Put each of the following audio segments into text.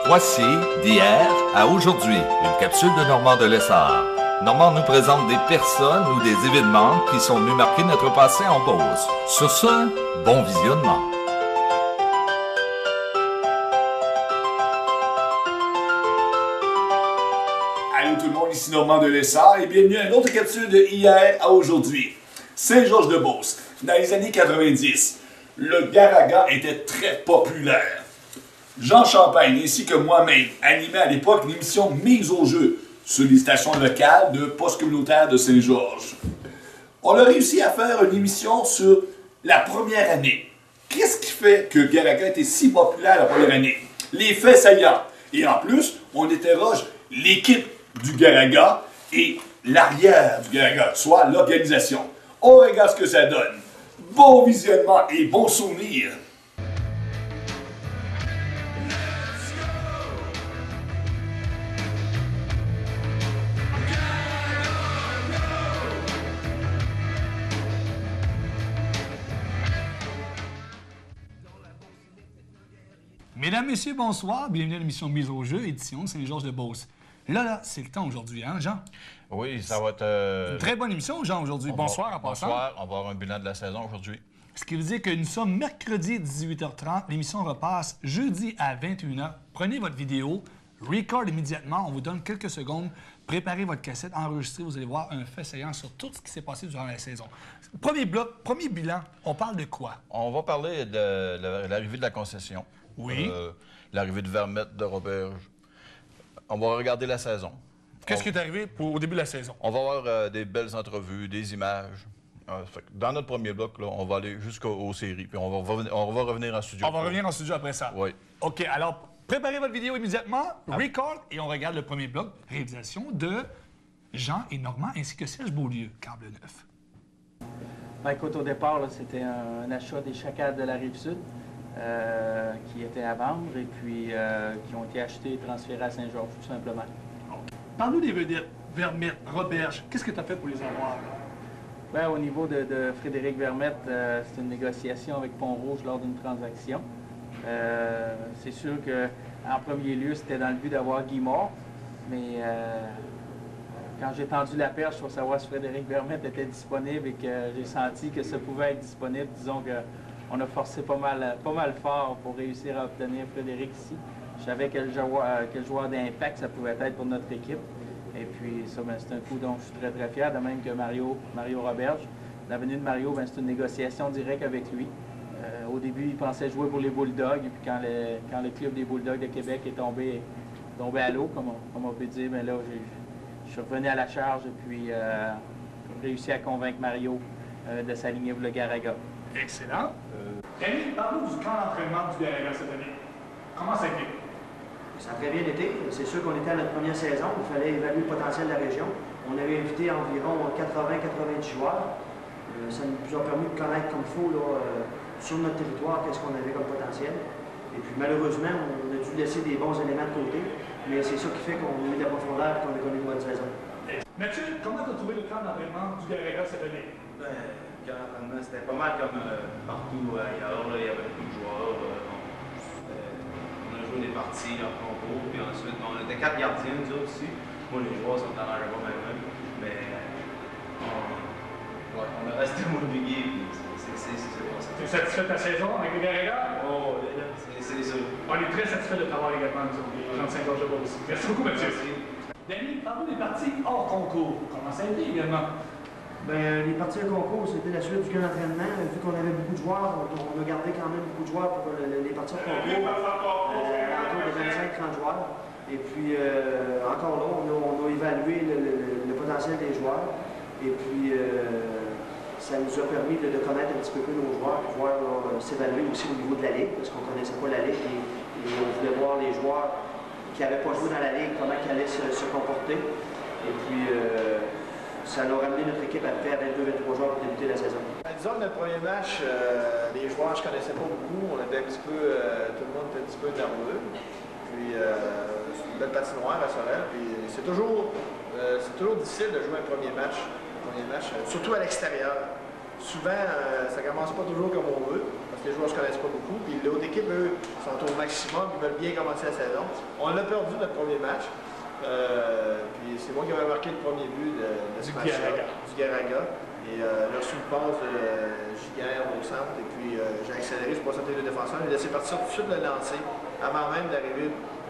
Voici d'hier à aujourd'hui, une capsule de Normand de Lessard. Normand nous présente des personnes ou des événements qui sont venus marquer notre passé en Beauce. Sur ce, bon visionnement. Allô tout le monde, ici Normand de Lessard et bienvenue à une autre capsule de hier à aujourd'hui. Saint-Georges-de-Beauce, dans les années 90, le Garaga était très populaire. Jean Champagne ainsi que moi-même animaient à l'époque l'émission Mise au jeu sur les stations locales de poste communautaire de Saint-Georges. On a réussi à faire une émission sur la première année. Qu'est-ce qui fait que Garaga était si populaire la première année? Les faits saillants. Et en plus, on interroge l'équipe du Garaga et l'arrière du Garaga, soit l'organisation. On regarde ce que ça donne. Bon visionnement et bon souvenir. Mesdames, Messieurs, bonsoir. Bienvenue à l'émission Mise au jeu, édition de Saint-Georges-de-Beauce. Là, c'est le temps aujourd'hui, hein, Jean? Oui, ça va être... Une très bonne émission, Jean, aujourd'hui. Bonsoir en passant. Bonsoir, on va avoir un bilan de la saison aujourd'hui. Ce qui veut dire que nous sommes mercredi 18h30. L'émission repasse jeudi à 21h. Prenez votre vidéo, record immédiatement. On vous donne quelques secondes. Préparez votre cassette, enregistrez. Vous allez voir un fait saillant sur tout ce qui s'est passé durant la saison. Premier bloc, premier bilan, on parle de quoi? On va parler de l'arrivée de la concession. Oui. L'arrivée de Vermette, de Roberge. On va regarder la saison. Qu'est-ce qui est arrivé au début de la saison? On va avoir des belles entrevues, des images. Dans notre premier bloc, là, on va aller jusqu'aux séries, puis on va revenir en studio. On va revenir en studio après ça. Oui. OK, alors, préparez votre vidéo immédiatement, record, et on regarde le premier bloc, réalisation de Jean et Normand, ainsi que Serge Beaulieu, câble neuf. Ben, écoute, au départ, c'était un achat des chacals de la Rive-Sud qui étaient à vendre et puis qui ont été achetés et transférés à Saint-Georges, tout simplement. Parle-nous des vedettes, Vermette, Roberge, qu'est-ce que tu as fait pour les avoir? Ben, au niveau de Frédéric Vermette, c'est une négociation avec Pont-Rouge lors d'une transaction. C'est sûr qu'en premier lieu, c'était dans le but d'avoir Guy Mort, mais quand j'ai tendu la perche pour savoir si Frédéric Vermette était disponible et que j'ai senti que ça pouvait être disponible, disons qu'on a forcé pas mal fort pour réussir à obtenir Frédéric ici. Je savais quel joueur d'impact ça pouvait être pour notre équipe. Et puis ça, ben, c'est un coup dont je suis très, très fier, de même que Mario Roberge. La venue de Mario, ben, c'est une négociation directe avec lui. Au début, il pensait jouer pour les Bulldogs, et puis quand le club des Bulldogs de Québec est tombé à l'eau, comme on peut dire, ben là, je suis revenu à la charge et puis réussi à convaincre Mario de s'aligner pour le Garaga. Excellent. Rémi, parle-nous du camp d'entraînement du Garaga cette année. Comment ça a été? Ça a très bien été. C'est sûr qu'on était à notre première saison. Il fallait évaluer le potentiel de la région. On avait invité environ 80-90 joueurs. Ça nous a permis de connaître comme il faut là, sur notre territoire qu'est-ce qu'on avait comme potentiel. Et puis malheureusement, on a dû laisser des bons éléments de côté. Mais c'est ça qui fait qu'on a eu de la profondeur et qu'on a connu une bonne saison. Mathieu, comment tu as trouvé le camp d'entraînement du Garaga cette année? Ben, le camp d'entraînement, c'était pas mal comme partout ailleurs. Là, il y avait beaucoup de joueurs. On a joué des parties en concours, puis ensuite, on était 4 gardiens, nous autres aussi. Moi, les joueurs sont en l'air pas même, mais on a resté mobilisés, puis c'est ça. Tu es satisfait de ta saison avec le Garaga? Oh, c'est sûr. On est très satisfait de t'avoir également, nous autres, les gens de Saint-Georges-de-Beauce. Merci beaucoup, Mathieu. Danny, parle-nous des parties hors concours. Comment ça a été également? Bien, les parties de concours, c'était la suite du camp d'entraînement. Vu qu'on avait beaucoup de joueurs, on a gardé quand même beaucoup de joueurs pour les parties de concours. Autour de 25-30 joueurs. Et puis, encore là, on a évalué le potentiel des joueurs. Et puis, ça nous a permis de connaître un petit peu plus nos joueurs, pouvoir s'évaluer aussi au niveau de la Ligue, parce qu'on ne connaissait pas la Ligue. Et on voulait voir les joueurs qui n'avaient pas joué dans la Ligue, comment ils allaient se comporter. Et puis, ça a ramené notre équipe à faire 22-23 joueurs pour débuter la saison. Disons que notre premier match, les joueurs, je ne connaissais pas beaucoup. On était un petit peu, tout le monde était un petit peu nerveux. Puis, c'est une belle patinoire à Sorel. Puis, c'est toujours difficile de jouer un premier match surtout à l'extérieur. souvent, ça commence pas toujours comme on veut, parce que les joueurs ne se connaissent pas beaucoup. Puis l'autre équipe, eux, sont au maximum, ils veulent bien commencer la saison. On a perdu notre premier match. Puis c'est moi qui avais marqué le premier but de ce match-là, du Garaga. Et j'ai reçu une passe de Giguère au centre. Et puis j'ai accéléré, je passe à le défenseur. J'ai laissé partir tout de suite le lancer, avant même d'arriver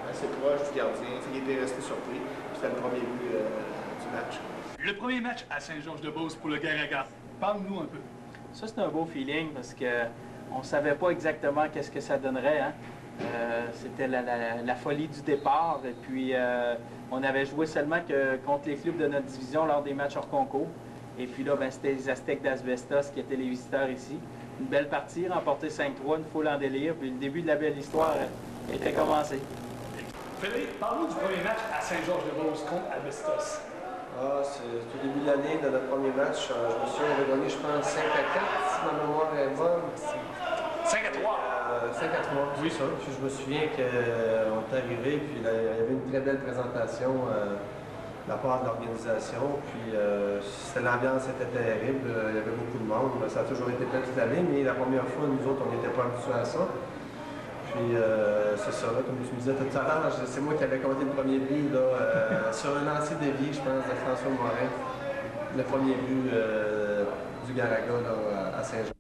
assez proche du gardien. Il était resté surpris. C'était le premier but du match. Le premier match à Saint-Georges-de-Beauce pour le Garaga. Parle-nous un peu. Ça, c'est un beau feeling parce qu'on ne savait pas exactement qu'est-ce que ça donnerait. Hein? C'était la folie du départ. Et puis, on avait joué seulement contre les clubs de notre division lors des matchs hors concours. Et puis là, ben, c'était les Aztèques d'Asbestos qui étaient les visiteurs ici. Une belle partie, remportée 5-3, une foule en délire. Puis le début de la belle histoire était commencé. Frédéric, parle-nous du premier match à Saint-Georges-de-Beauce contre Asbestos. C'est au début de l'année, de notre premier match. Je me souviens, on avait gagné, je pense, 5-4, si ma mémoire est bonne. 5-3. 5-3, oui, ça. Puis je me souviens qu'on est arrivé, puis là, il y avait une très belle présentation de la part de l'organisation. Puis l'ambiance était terrible, il y avait beaucoup de monde. Ça a toujours été plein toute l'année, mais la première fois, nous autres, on n'était pas habitués à ça. Puis c'est ça, là, comme tu me disais tout à l'heure, c'est moi qui avais compté le premier but là, sur un lancer dévié, je pense, de François Morin. Le premier but du Garaga là, à Saint-Jean.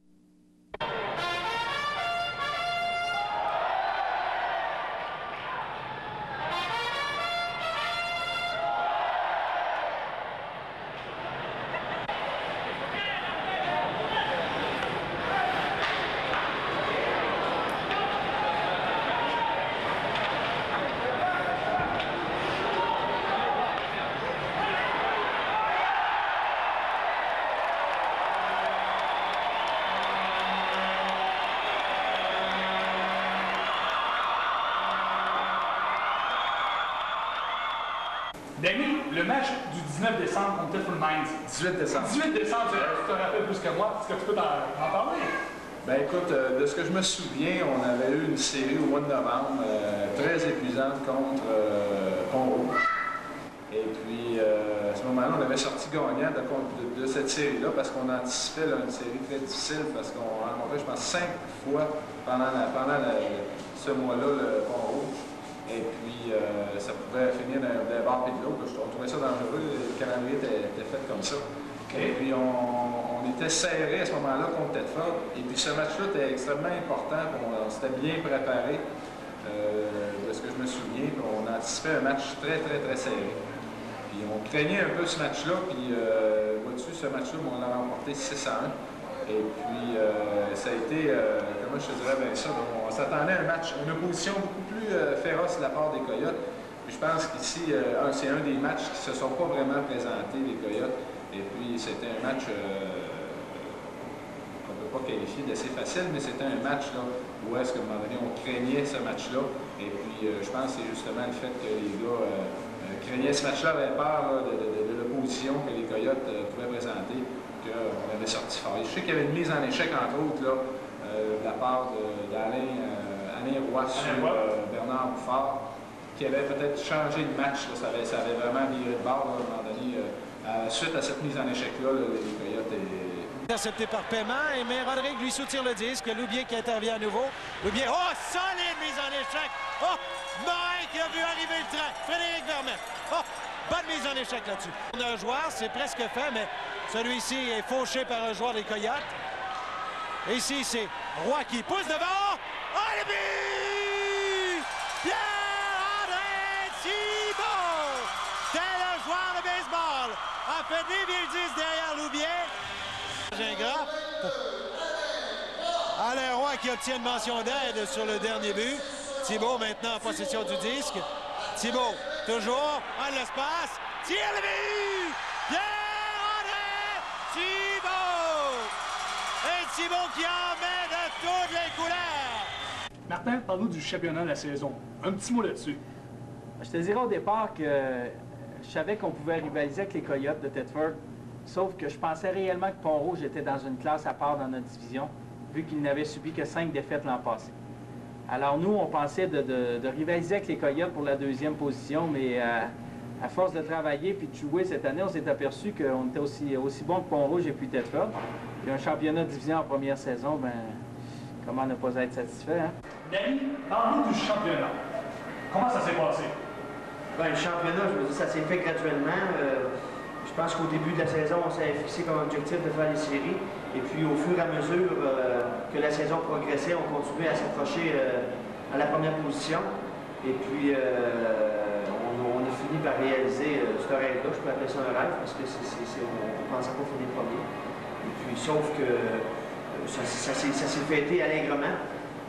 Danny, le match du 19 décembre contre Full Minds. 18 décembre. 18 décembre, tu te rappelles plus que moi. Est-ce que tu peux en parler? Ben écoute, de ce que je me souviens, on avait eu une série au mois de novembre très épuisante contre Pont-Rouge. Et puis, à ce moment-là, on avait sorti gagnant de cette série-là parce qu'on anticipait là, une série très difficile parce qu'on rencontrait, je pense, 5 fois pendant ce mois-là le Pont-Rouge. Et puis, ça pouvait finir d'un bord et de l'autre. On trouvait ça dangereux. Le calendrier était fait comme ça. Okay. Et puis, on était serré à ce moment-là contre Thetford. Et puis, ce match-là était extrêmement important. On s'était bien préparé, de ce que je me souviens. Puis on anticipait un match très, très, très serré. Puis, on craignait un peu ce match-là. Puis, vois-tu, ce match-là, on l'a remporté 6-1. Et puis, ça a été, comment je te dirais bien ça, on s'attendait à un match, une opposition beaucoup plus féroce de la part des Coyotes. Puis je pense qu'ici, c'est un des matchs qui ne se sont pas vraiment présentés, les Coyotes. Et puis, c'était un match qu'on ne peut pas qualifier d'assez facile, mais c'était un match là, où est-ce qu'à un moment donné, on craignait ce match-là. Et puis, je pense que c'est justement le fait que les gars craignaient ce match-là, avaient peur là, de l'opposition que les Coyotes pouvaient présenter. On avait sorti fort. Je sais qu'il y avait une mise en échec, entre autres, là, de la part d'Alain Roy sur Bernard Bouffard, qui avait peut-être changé de match. Là. Ça avait vraiment viré de bord, là, à un moment donné. Suite à cette mise en échec-là, les Coyotes intercepté par Paiement, mais Rodrigue lui soutire le disque. Loubier qui intervient à nouveau. Loubier, oh, solide mise en échec! Oh, Morin qui a vu arriver le train. Frédéric Vermette. Oh, bonne mise en échec là-dessus. On a un joueur, c'est presque fait, mais celui-ci est fauché par un joueur des Coyotes. Et ici, c'est Roy qui pousse devant. Oh, le but! Pierre-André Thibault! C'est le joueur de baseball. A fait 10 derrière Loubier. Gingras. Alain Roy qui obtient une mention d'aide sur le dernier but. Thibault maintenant en possession du disque. Thibault, toujours en l'espace. Tire le but! Pierre-André Thibault! Et Thibault qui en met de toutes les couleurs! Martin, parle-nous du championnat de la saison. Un petit mot là-dessus. Je te dirais au départ que je savais qu'on pouvait rivaliser avec les Coyotes de Thetford, sauf que je pensais réellement que Pont-Rouge était dans une classe à part dans notre division, vu qu'il n'avait subi que 5 défaites l'an passé. Alors nous, on pensait de rivaliser avec les Coyotes pour la deuxième position, mais à force de travailler puis de jouer cette année, on s'est aperçu qu'on était aussi bon que Pont-Rouge et puis Thetford. Puis un championnat de division en première saison, ben comment ne pas être satisfait, hein? Danny, parle-nous du championnat. Comment ça s'est passé? Ben, le championnat, je veux dire, ça s'est fait graduellement. Je pense qu'au début de la saison, on s'est fixé comme objectif de faire les séries. Et puis, au fur et à mesure que la saison progressait, on continuait à s'approcher à la première position. Et puis, on a fini par réaliser ce rêve-là. Je peux appeler ça un rêve parce que on ne pensait pas finir premier. Et puis, sauf que ça s'est fêté allègrement.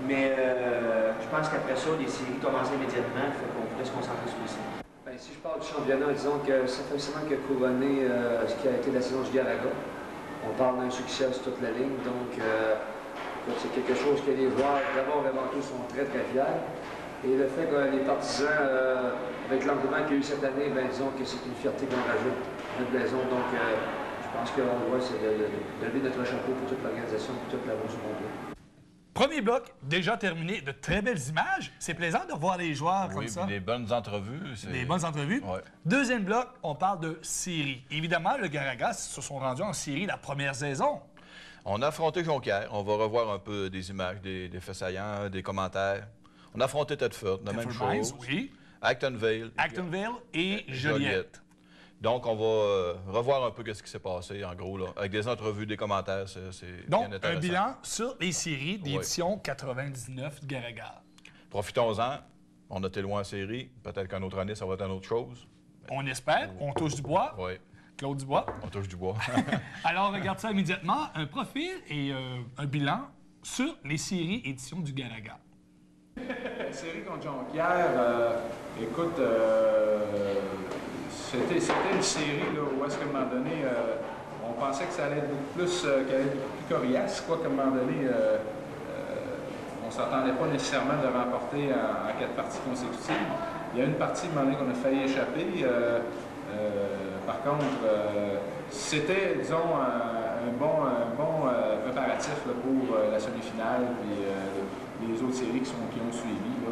Mais je pense qu'après ça, les séries commençaient immédiatement. Il faut qu'on pourrait se concentrer sur les séries. Bien, si je parle du championnat, disons que ça fait seulement que couronné ce qui a été la saison du Garaga. On parle d'un succès sur toute la ligne, donc c'est quelque chose que les joueurs, d'abord et avant tout, sont très très fiers. Et le fait que les partisans, avec l'engouement qu'il y a eu cette année, bien, disons que c'est une fierté qu'on rajoute à notre blason. Donc je pense qu'on doit lever notre chapeau pour toute l'organisation, pour toute la route du complet. Premier bloc, déjà terminé, de très belles images. C'est plaisant de voir les joueurs comme ça. Des bonnes entrevues. Des bonnes entrevues. Ouais. Deuxième bloc, on parle de série. Évidemment, le Garaga se sont rendus en série la première saison. On a affronté Jonquière. On va revoir un peu des images, des faits saillants, des commentaires. On a affronté Thetford, la même chose. Oui. Actonville. Actonville et Joliette. Donc, on va revoir un peu ce qui s'est passé, en gros, là, avec des entrevues, des commentaires, c'est bien intéressant. Donc, un bilan sur les séries d'édition 99 du Garaga. Profitons-en. On a été loin en série. Peut-être qu'une autre année, ça va être une autre chose. On espère. On touche du bois. Oui. Claude Dubois. On touche du bois. Alors, regarde ça immédiatement. Un profil et un bilan sur les séries édition du Garaga. La série contre Jonquière, écoute... C'était une série là, où, à un moment donné, on pensait que ça allait être beaucoup plus, coriace, quoi, qu'à un moment donné, on ne s'attendait pas nécessairement de remporter en 4 parties consécutives. Il y a une partie, à un moment donné, qu'on a failli échapper. Par contre, c'était, disons, un bon préparatif là, pour la semi-finale et les autres séries qui ont suivi. Là.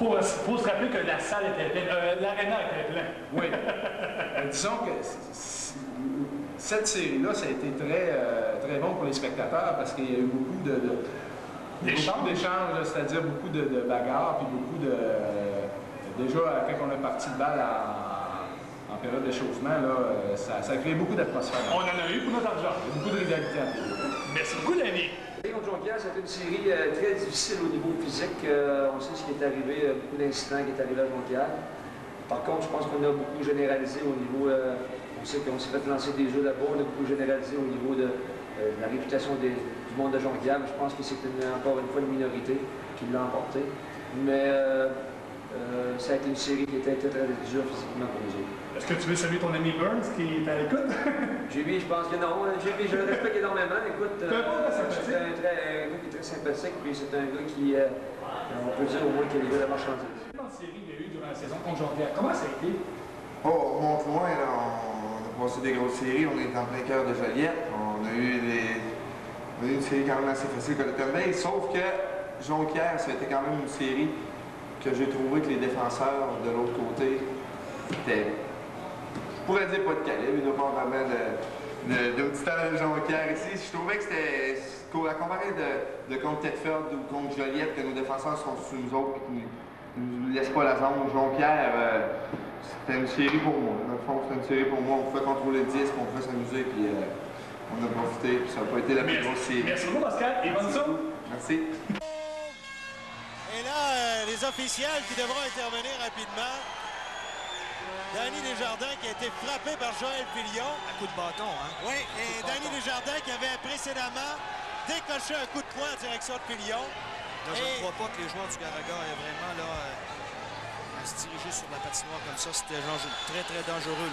Il faut se rappeler que la salle était pleine, l'aréna était pleine. Oui. Disons que cette série-là, ça a été très bon pour les spectateurs parce qu'il y a eu beaucoup d'échanges, c'est-à-dire beaucoup de bagarres, puis beaucoup de... Déjà, quand on a parti de balle en période d'échauffement, ça a créé beaucoup d'atmosphère. On en a eu pour notre argent. Il y a beaucoup de rivalité entre les deux. Merci beaucoup, Danny. Contre Jonquière, c'était une série très difficile au niveau physique. On sait ce qui est arrivé, beaucoup d'incidents qui est arrivé à Jonquière. Par contre, je pense qu'on a beaucoup généralisé au niveau... on sait qu'on s'est fait lancer des jeux là-bas, on a beaucoup généralisé au niveau de la réputation du monde de Jonquière. Je pense que c'est encore une fois une minorité qui l'a emporté. Mais ça a été une série qui était très dure physiquement pour nous autres. Est-ce que tu veux saluer ton ami Burns qui est à l'écoute? JB, je pense que non. JB, je le respecte énormément. Écoute, c'est un gars qui est très sympathique, puis c'est un gars qui, on peut dire au moins qu'il est de la marchandise. Quelle série il y a eu durant la saison contre Jonquière? Comment ça a été? Oh, on monte loin, là. On a passé des grosses séries, on est en plein cœur de Joliette. On a eu une série quand même assez facile contre Actonville, sauf que Jonquière, ça a été quand même une série que j'ai trouvé que les défenseurs de l'autre côté étaient, je pourrais dire pas de calibre, il n'y a pas vraiment de petit talent de Jonquière ici. Je trouvais que c'était, à comparer de contre Thetford ou contre Joliette, que nos défenseurs sont sous nous autres et qu'ils ne nous laissent pas la zone. Jonquière, c'était une série pour moi. Dans le fond, c'était une série pour moi. On pouvait contrôler le disque, on pouvait s'amuser, puis on a profité, puis ça n'a pas été la plus grosse série. Merci beaucoup, Pascal, et bonne soirée. Merci. Et là, les officiels qui devront intervenir rapidement. Danny Desjardins qui a été frappé par Joël Filion. Un coup de bâton, hein? Oui, et Danny Desjardins qui avait précédemment décoché un coup de poing en direction de Filion. Là, je ne crois pas que les joueurs du Garaga aient vraiment là, à se diriger sur la patinoire comme ça. C'était très, très dangereux.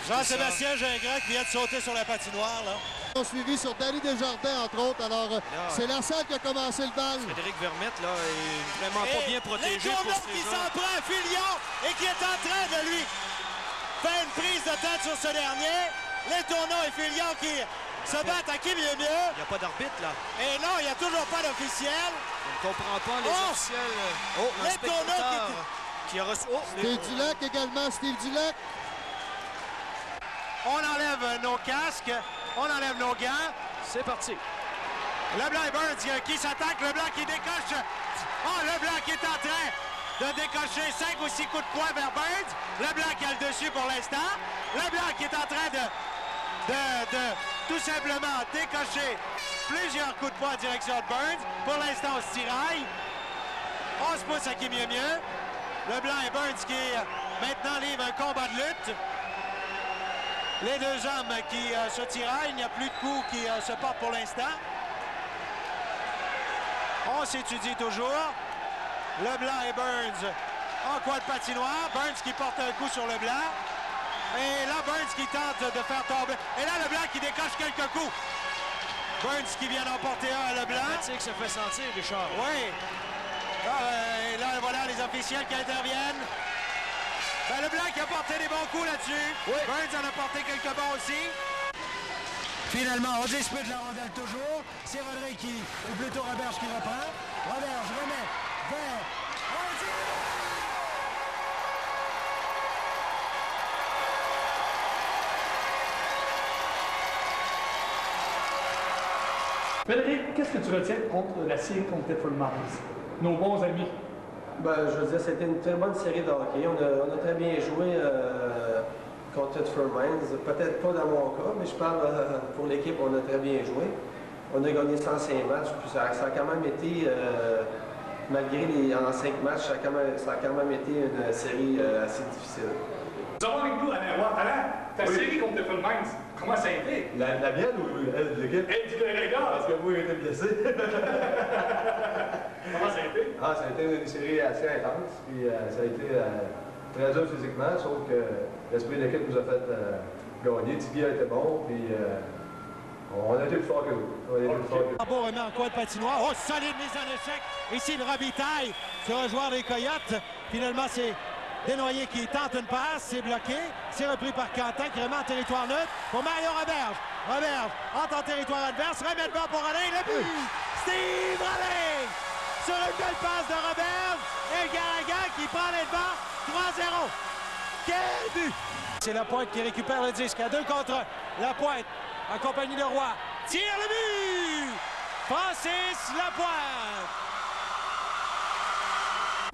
Jean-Sébastien Gingras qui vient de sauter sur la patinoire. Là. On a suivi sur Danny Desjardins, entre autres. Alors, c'est la salle qui a commencé le bal. Frédéric Vermette, là, est vraiment pas bien protégé. Les tourneaux qui s'en prend à Filion et qui est en train de lui faire une prise de tête sur ce dernier. Les tourneaux et Filion qui se battent à qui mieux mieux. Il n'y a pas d'arbitre, là. Et non, il n'y a toujours pas d'officiel. On ne comprend pas les officiels. Un spectateur qui a reçu... Steve Dulac également, Steve Dulac. On enlève nos casques, on enlève nos gants. C'est parti. Leblanc et Burns qui s'attaquent, Leblanc qui décoche. Oh, Leblanc qui est en train de décocher 5 ou 6 coups de poing vers Burns. Leblanc qui a le dessus pour l'instant. Leblanc qui est en train de tout simplement décocher plusieurs coups de poing en direction de Burns. Pour l'instant, on se tiraille. On se pousse à qui mieux mieux. Leblanc et Burns qui maintenant livrent un combat de lutte. Les deux hommes qui se tiraillent, il n'y a plus de coups qui se portent pour l'instant. On s'étudie toujours. Leblanc et Burns en coin de patinoire. Burns qui porte un coup sur Leblanc. Et là, Burns qui tente de faire tomber. Et là, Leblanc qui décoche quelques coups. Burns qui vient d'en porter un à Leblanc. La fatigue se fait sentir, Richard. Oui. Et là, voilà les officiels qui interviennent. Ben, Leblanc qui a porté des bons coups là-dessus. Oui. Burns en a porté quelques bons aussi. Finalement, on dispute la rondelle toujours. C'est Rodrigue ou plutôt Roberge qui reprend. Roberge remet vers Frédéric, qu'est-ce que tu retiens contre la série contre Thetford Mines? Nos bons amis. Ben, je veux dire, c'était une très bonne série de hockey. On a très bien joué contre Thetford Mines. Peut-être pas dans mon cas, mais je parle pour l'équipe, on a très bien joué. On a gagné 105 matchs, puis ça a quand même été, malgré en 5 matchs, ça a quand même été une série assez difficile. Nous avons avec nous Alain Roy. Alain, ta série contre Thetford Mines, comment ça a été? La mienne ou elle de l'équipe? Elle du Garaga! Parce que moi, j'étais blessé. Comment ça a été? Ah, ça a été une série assez intense, puis ça a été très dur physiquement, sauf que l'esprit d'équipe nous a fait gagner. Tigui a été bon, puis on a été plus fort que vous. Beau remet en coin de patinoire. Oh, solide mise en échec. Ici, le ravitaille sur un joueur des Coyotes. Finalement, c'est Desnoyers qui tente une passe. C'est bloqué. C'est repris par Quentin qui remet en territoire neutre pour Mario Roberge. Roberge entre en territoire adverse. Remet le bord pour Rodrigue. Le but! Steve Rodrigue! Sur une belle passe de Roberge. Et Garaga qui prend les devants. 3-0. Quel but! C'est Lapointe qui récupère le disque à 2 contre 1. Lapointe en compagnie de Roy. Tire le but! Francis Lapointe!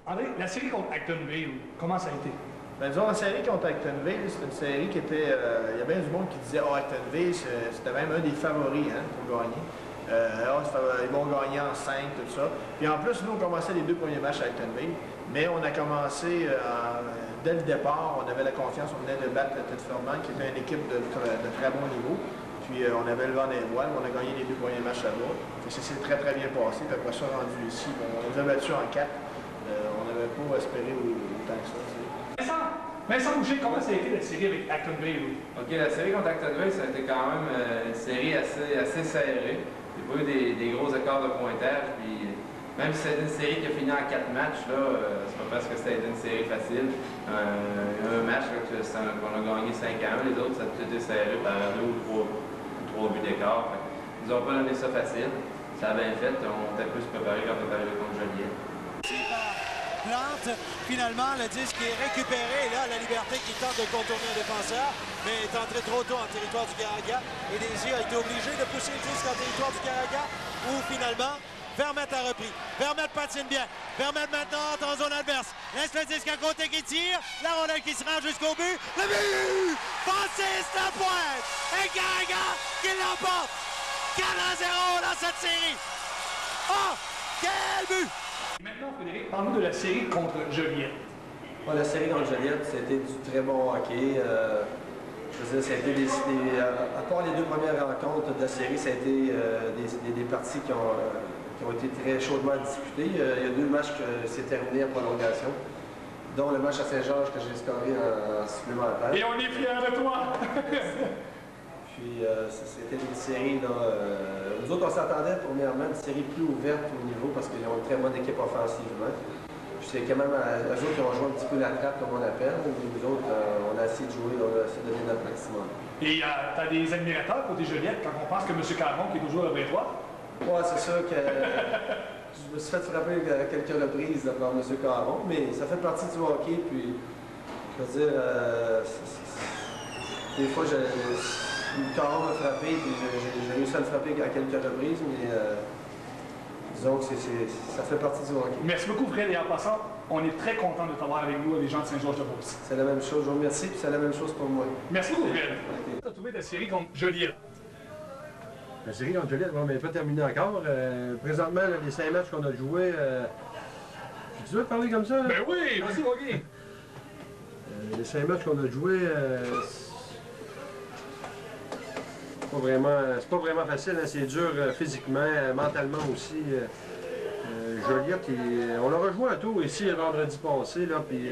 André, la série contre Actonville, comment ça a été? Ben, disons, la série contre Actonville, c'est une série qui était... il y a bien du monde qui disait « Ah, Actonville, c'était même un des favoris pour gagner. Ils vont gagner en 5, tout ça. » Puis en plus, nous, on commençait les 2 premiers matchs à Actonville, mais on a commencé, dès le départ, on avait la confiance, on venait de battre Thetford Mines, qui était une équipe de très bon niveau. Puis on avait le vent des voiles, on a gagné les 2 premiers matchs là-bas. Ça s'est très bien passé. Puis après ça, rendu ici, on les a battus en 4. On n'avait pas espéré autant que ça. Vincent Boucher, comment ça a été la série avec Actonville? OK, la série contre Actonville, ça a été quand même une série assez serrée. Il n'y a pas eu des gros écarts de pointage. Puis, même si c'était une série qui a fini en 4 matchs, c'est pas parce que ça a été une série facile. Un match qu'on a gagné 5-1, les autres, ça a tout été serré par 2 ou 3 buts d'écart. Ils n'ont pas donné ça facile. Ça a bien fait. On était plus préparé quand on est arrivé contre Joliette. Plante, finalement, le disque est récupéré. Et là, la Liberté qui tente de contourner un défenseur, mais est entré trop tôt en territoire du Garaga. Et Désir a été obligé de pousser le disque en territoire du Garaga, où finalement, Vermette a repris. Vermette patine bien. Vermette maintenant entre en zone adverse. Laisse le disque à côté qui tire. La rondelle qui se rend jusqu'au but. Le but! Francis Lapointe! Et Garaga qui l'emporte! 4-0 dans cette série. Oh! Quel but! Maintenant, Frédéric, parle-nous de la série contre Joliette. Bon, la série contre Joliette, c'était du très bon hockey. Je veux dire, ça a été à part les 2 premières rencontres de la série, ça a été des parties qui ont été très chaudement disputées. Il y a 2 matchs qui s'est terminé en prolongation, dont le match à Saint-Georges que j'ai scoré en supplémentaire. Et on est fiers de toi! Puis c'était une série, nous autres on s'attendait premièrement à une série plus ouverte au niveau parce qu'ils ont une très bonne équipe offensivement. Puis c'est quand même eux autres qui ont joué un petit peu la trappe comme on appelle. Nous autres, on a essayé de jouer, on a essayé de donner notre maximum. Et tu as des admirateurs côté Joliette quand on pense que M. Caron, qui est toujours après toi. Ouais, c'est sûr que je me suis fait frapper à quelques reprises par M. Caron, mais ça fait partie du hockey, puis je veux dire, des fois, Caron m'a frappé, puis j'ai réussi à le frapper à quelques reprises, mais disons que ça fait partie du hockey. Merci beaucoup, Fred, et en passant, on est très content de t'avoir avec nous, les gens de Saint-Georges-de-Beauce. C'est la même chose, je vous remercie, puis c'est la même chose pour moi. Merci beaucoup, Fred. Tu as trouvé ta série contre Joliette. La série contre Joliette, mais elle n'est pas terminée encore. Présentement, là, les 5 matchs qu'on a joués, tu veux parler comme ça? Ben oui, vas-y, Woggy. Les 5 matchs qu'on a joués, c'est pas vraiment facile, hein, c'est dur physiquement, mentalement aussi. Joliette, on leur a joué un tour ici vendredi passé, là, puis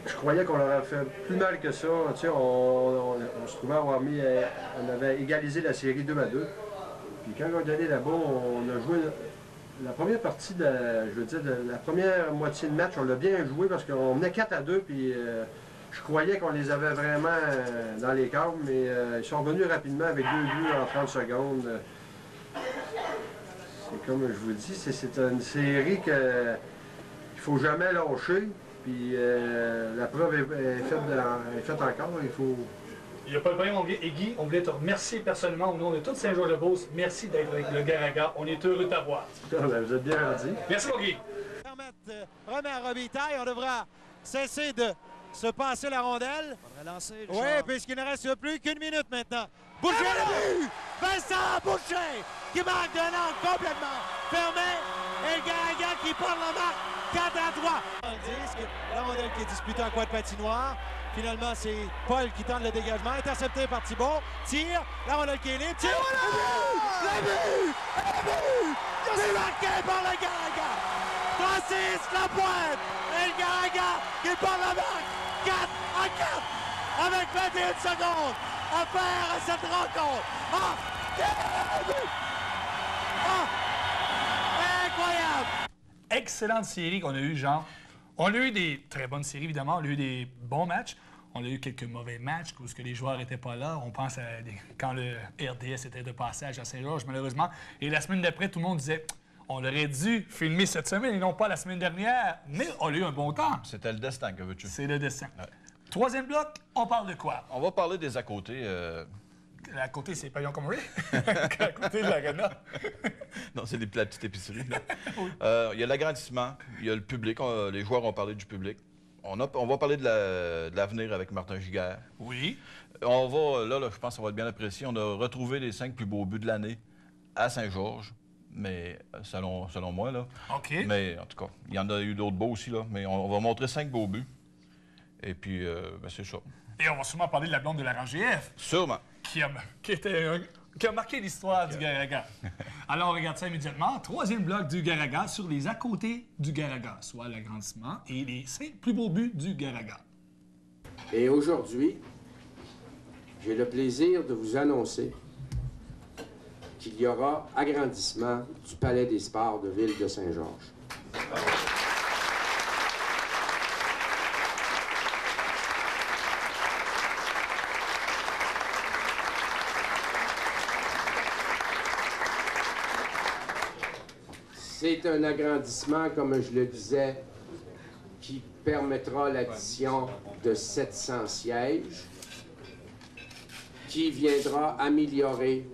je croyais qu'on leur avait fait plus mal que ça. Tu sais, on se trouvait avoir on avait égalisé la série 2-2. Puis quand on a donné là-bas, on a joué la première partie de la première moitié de match, on l'a bien joué parce qu'on menait 4-2, puis je croyais qu'on les avait vraiment dans les câbles, mais ils sont revenus rapidement avec 2 buts en 30 secondes. C'est comme je vous dis, c'est une série qu'il ne faut jamais lâcher. Puis la preuve est faite encore. Il n'y a pas de problème, et Guy, on voulait te remercier personnellement au nom de toute Saint-Georges-de-Beauce. Merci d'être avec le Garaga. On est heureux de t'avoir. Vous êtes bien gentil. Merci, mon Guy. Remet à Robitaille, on devra cesser de se passer la rondelle. Oui, puisqu'il ne reste plus qu'une minute maintenant. Boucher le but! Vincent Boucher qui marque d'un angle complètement fermé. Et le Garaga qui prend la marque 4-3. Dans le disque, la rondelle qui est disputée en coin de patinoire. Finalement, c'est Paul qui tente le dégagement. Intercepté par Thibault. Tire. La rondelle qui est libre. Tire. Le but! Le but! C'est marqué par le Garaga. Francis Lapointe. Et le Garaga qui prend la marque 4-4 avec 21 secondes à faire à cette rencontre. Incroyable! Excellente série qu'on a eue, Jean. On a eu des très bonnes séries, évidemment. On a eu des bons matchs. On a eu quelques mauvais matchs parce que les joueurs n'étaient pas là. On pense à quand le RDS était de passage à Saint-Georges, malheureusement. Et la semaine d'après, tout le monde disait on aurait dû filmer cette semaine et non pas la semaine dernière. Mais on a eu un bon temps. C'était le destin, que veux-tu? C'est le destin. Ouais. Troisième bloc, on parle de quoi? On va parler des à côté. À côté, c'est Payons Comrie. À côté de l'Arena. Non, c'est la petite épicerie. Oui. Il y a l'agrandissement, il y a le public. Les joueurs ont parlé du public. On va parler de l'avenir avec Martin Giguère. Oui. On va, là, je pense qu'on va être bien apprécié. On a retrouvé les 5 plus beaux buts de l'année à Saint-Georges. Mais selon moi, là. OK. Mais en tout cas, il y en a eu d'autres beaux aussi, là. Mais on va montrer 5 beaux buts. Et puis, c'est ça. Et on va sûrement parler de la blonde de la RGF. Sûrement. Qui a marqué l'histoire du Garaga. Alors, on regarde ça immédiatement. Troisième bloc du Garaga sur les à côté du Garaga, soit l'agrandissement et les 5 plus beaux buts du Garaga. Et aujourd'hui, j'ai le plaisir de vous annoncer qu'il y aura agrandissement du Palais des Sports de Ville de Saint-Georges. C'est un agrandissement, comme je le disais, qui permettra l'addition de 700 sièges, qui viendra améliorer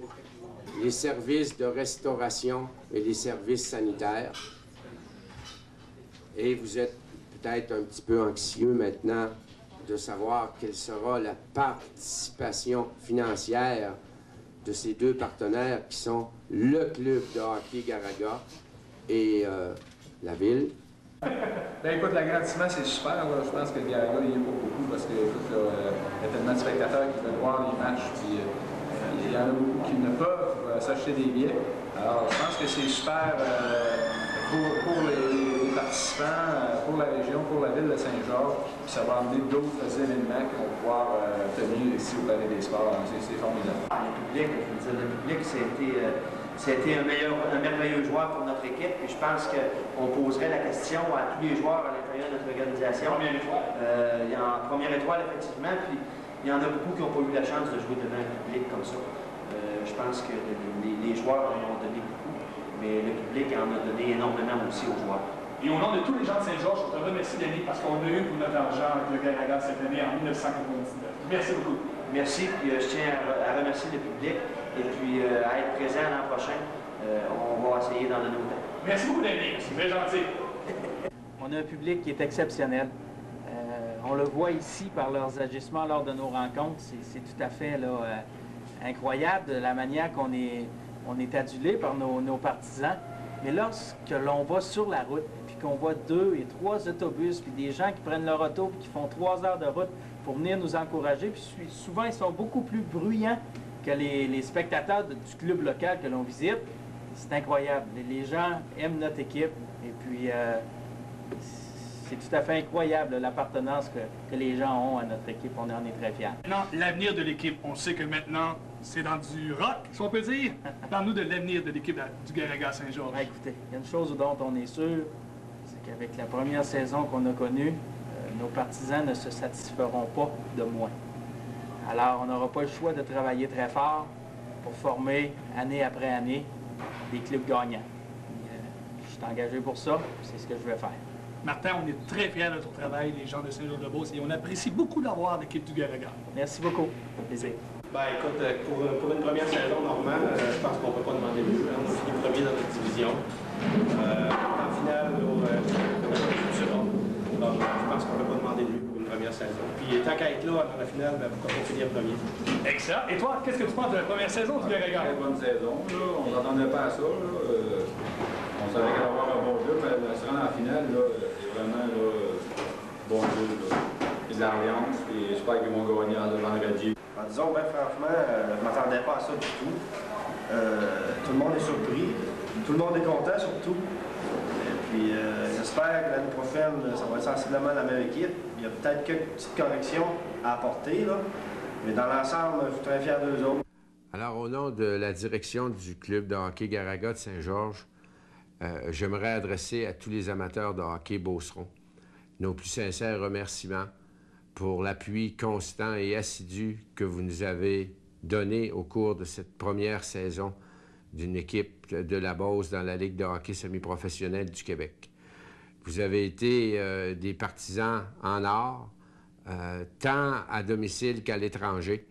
les services de restauration et les services sanitaires. Et vous êtes peut-être un petit peu anxieux maintenant de savoir quelle sera la participation financière de ces deux partenaires qui sont le club de hockey Garaga et la ville. Ben écoute, l'agrandissement, c'est super. Là. Je pense que le Garaga, il y est pas beaucoup parce que, écoute, il y a tellement de spectateurs qui veulent voir les matchs, puis il y en a beaucoup qui ne peuvent s'acheter des billets. Alors, je pense que c'est super pour les participants, pour la région, pour la ville de Saint-Georges, puis ça va amener d'autres événements qui vont pouvoir tenir ici au Palais des Sports. C'est formidable. Le public, c'était un merveilleux joueur pour notre équipe. Puis je pense qu'on poserait la question à tous les joueurs à l'intérieur l'intérieur de notre organisation. Première étoile. Il y a en première étoile, effectivement, puis il y en a beaucoup qui n'ont pas eu la chance de jouer devant un public comme ça. Je pense que les joueurs en ont donné beaucoup, mais le public en a donné énormément aussi aux joueurs. Et au nom de tous les gens de Saint-Georges, on te remercie, Denis, parce qu'on a eu pour notre argent avec le Garaga cette année en 1999. Merci beaucoup. Merci, puis je tiens à remercier le public et puis à être présent l'an prochain. On va essayer d'en donner autant. Merci beaucoup, Denis. C'est très gentil. On a un public qui est exceptionnel. On le voit ici par leurs agissements lors de nos rencontres. C'est tout à fait là, incroyable de la manière qu'on est adulé par nos partisans. Mais lorsque l'on va sur la route, puis qu'on voit 2 et 3 autobus, puis des gens qui prennent leur auto, puis qui font 3 heures de route pour venir nous encourager, puis souvent ils sont beaucoup plus bruyants que les spectateurs du club local que l'on visite. C'est incroyable. Les gens aiment notre équipe, et puis c'est tout à fait incroyable l'appartenance que les gens ont à notre équipe. On en est très fiers. Maintenant, l'avenir de l'équipe, on sait que maintenant, c'est dans du rock, si on peut dire. Parle-nous de l'avenir de l'équipe du Garaga Saint-Georges. Ben, écoutez, il y a une chose dont on est sûr, c'est qu'avec la première saison qu'on a connue, nos partisans ne se satisferont pas de moins. Alors, on n'aura pas le choix de travailler très fort pour former, année après année, des clubs gagnants. Je suis engagé pour ça, c'est ce que je vais faire. Martin, on est très fiers de ton travail, les gens de Saint-Georges-de-Beauce, et on apprécie beaucoup d'avoir l'équipe du Garaga. Merci beaucoup. Plaisir. Ben écoute, pour une première saison normale, je pense qu'on ne peut pas demander mieux. On a fini premier dans notre division. En finale, donc, je pense qu'on ne peut pas demander mieux pour une première saison. Puis tant qu'à être là dans la finale, ben, pourquoi pas finir premier? Excellent. Et toi, qu'est-ce que tu penses de la première saison du Garaga? Très bonne saison. Là. On ne s'attendait pas à ça. On savait qu'elle allait avoir un bon jeu, mais se rendre en finale, c'est vraiment bon jeu. Il y a de l'ambiance, et j'espère qu'ils vont gagner le vendredi. Disons, ben, franchement, je ne m'attendais pas à ça du tout. Tout le monde est surpris. Tout le monde est content, surtout. Et puis, j'espère que l'année prochaine, ça va être sensiblement la même équipe. Il y a peut-être quelques petites corrections à apporter, là. Mais dans l'ensemble, je suis très fier d'eux autres. Alors, au nom de la direction du club de hockey Garaga de Saint-Georges, j'aimerais adresser à tous les amateurs de hockey beaucerons nos plus sincères remerciements pour l'appui constant et assidu que vous nous avez donné au cours de cette première saison d'une équipe de la Beauce dans la Ligue de hockey semi-professionnelle du Québec. Vous avez été des partisans en or, tant à domicile qu'à l'étranger.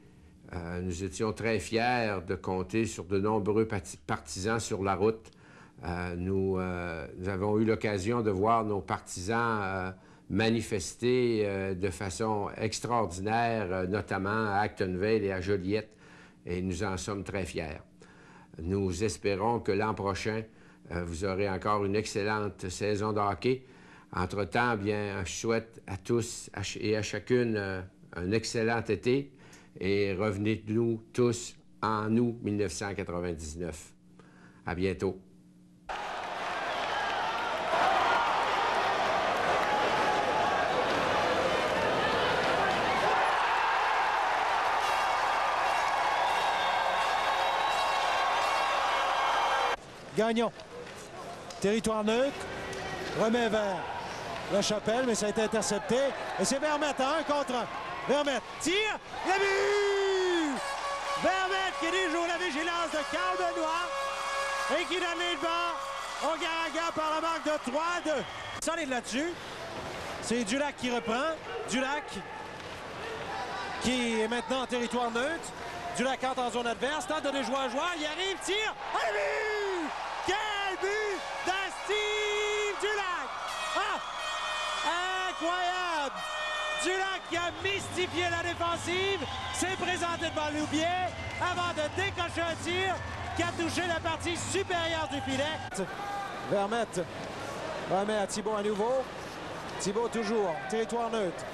Nous étions très fiers de compter sur de nombreux partisans sur la route. Nous avons eu l'occasion de voir nos partisans manifester de façon extraordinaire, notamment à Actonville et à Joliette, et nous en sommes très fiers. Nous espérons que l'an prochain, vous aurez encore une excellente saison de hockey. Entre-temps, bien, je souhaite à tous et à chacune un excellent été et revenez-nous tous en août 1999. À bientôt. Gagnon. Territoire neutre. Remet vers la Chapelle, mais ça a été intercepté. Et c'est Vermette à 1 contre 1. Vermette tire. Le but! Vermette qui déjoue la vigilance de Carl Benoit et qui donne les devants au Garaga par la marque de 3-2. Solide là-dessus. C'est Dulac qui reprend. Dulac qui est maintenant en territoire neutre. Dulac entre en zone adverse, tente de déjouer un joueur. Il arrive, tire. Un but! Quel but de Steve Dulac! Ah! Incroyable! Dulac qui a mystifié la défensive, s'est présenté devant Loubier avant de décocher un tir qui a touché la partie supérieure du filet. Vermette remet à Thibault à nouveau. Thibault toujours, territoire neutre.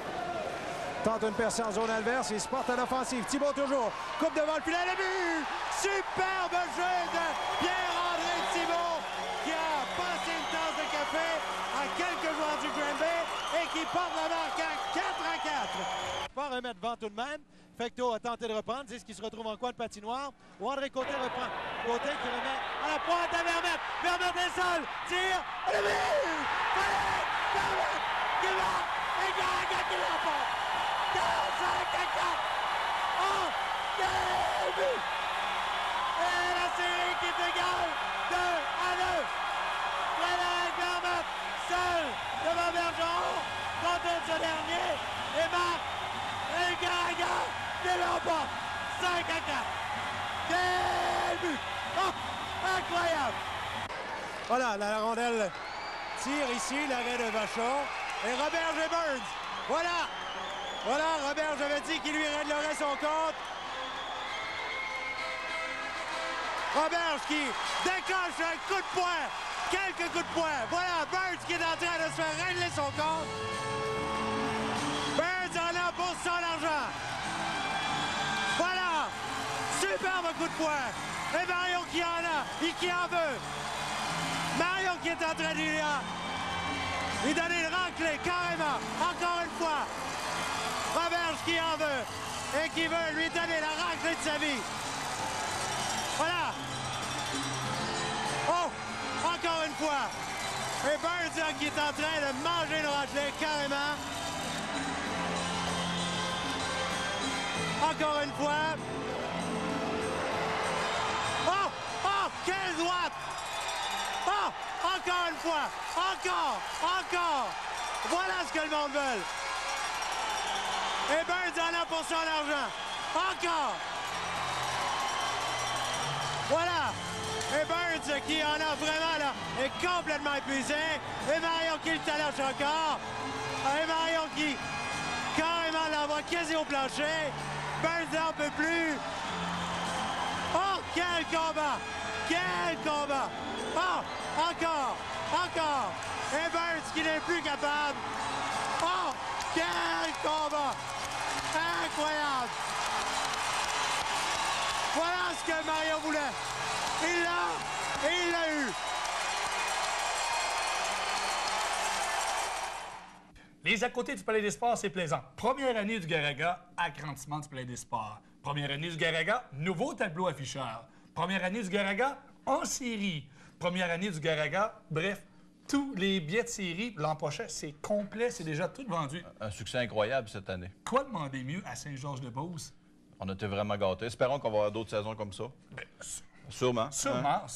Tente une percée en zone adverse, il se porte à l'offensive. Thibault toujours, coupe devant le filet, le but! Superbe jeu de Pierre-André Thibault qui a passé une tasse de café à quelques joueurs du Grand Bay et qui porte la marque à 4-4. Pas remettre devant tout de même. Fecteau a tenté de reprendre, c'est ce qui se retrouve en coin de patinoire. Où André Côté reprend. Côté qui remet à la pointe à Vermette. Vermette est seul, tire, le but! Vermette! qui marque! Et Garaga qui l'emporte! 45-4! Oh! Quel but! Et la série qui est égale 2-2! Frédéric Vermette, seul devant Bergeron, contourne ce dernier et marque! Et Garaga qui l'emporte! 5-4! Quel but! Oh! Incroyable! Voilà, la rondelle tire ici, l'arrêt de Vachon. Et Roberge et Burns. Voilà! Voilà, Roberge avait dit qu'il lui réglerait son compte. Roberge qui décoche un coup de poing. Quelques coups de poing. Voilà, Burns qui est en train de se faire régler son compte. Burns en a pour son argent. Voilà! Superbe coup de poing. Et Mario qui en a et qui en veut. Mario qui est en train de lui donner le raclé, carrément, encore une fois. Roberge qui en veut et qui veut lui donner la raclée de sa vie. Voilà. Oh, encore une fois. Et Burns qui est en train de manger le raclé, carrément. Encore une fois. Oh, oh, quelle droite. Oh, encore une fois. Encore. Voilà ce que le monde veut. Et Burns en a pour son argent. Encore. Voilà. Et Burns qui en a vraiment là est complètement épuisé. Et Marion qui le taloche encore. Et Marion qui carrément l'envoie quasi au plancher. Burns n'en peut plus. Oh, quel combat! Quel combat! Oh, encore! Et Burns qui n'est plus capable. Oh, quel combat! Incroyable! Voilà ce que Mario voulait. Il l'a et il l'a eu. Les à côté du Palais des Sports, c'est plaisant. Première année du Garaga, agrandissement du Palais des Sports. Première année du Garaga, nouveau tableau afficheur. Première année du Garaga, en série. Première année du Garaga, bref, tous les billets de série l'an prochain, c'est complet, c'est déjà tout vendu. Un succès incroyable cette année. Quoi demander mieux à Saint-Georges-de-Beauce? On était vraiment gâtés. Espérons qu'on va avoir d'autres saisons comme ça. Sûrement. Sûrement.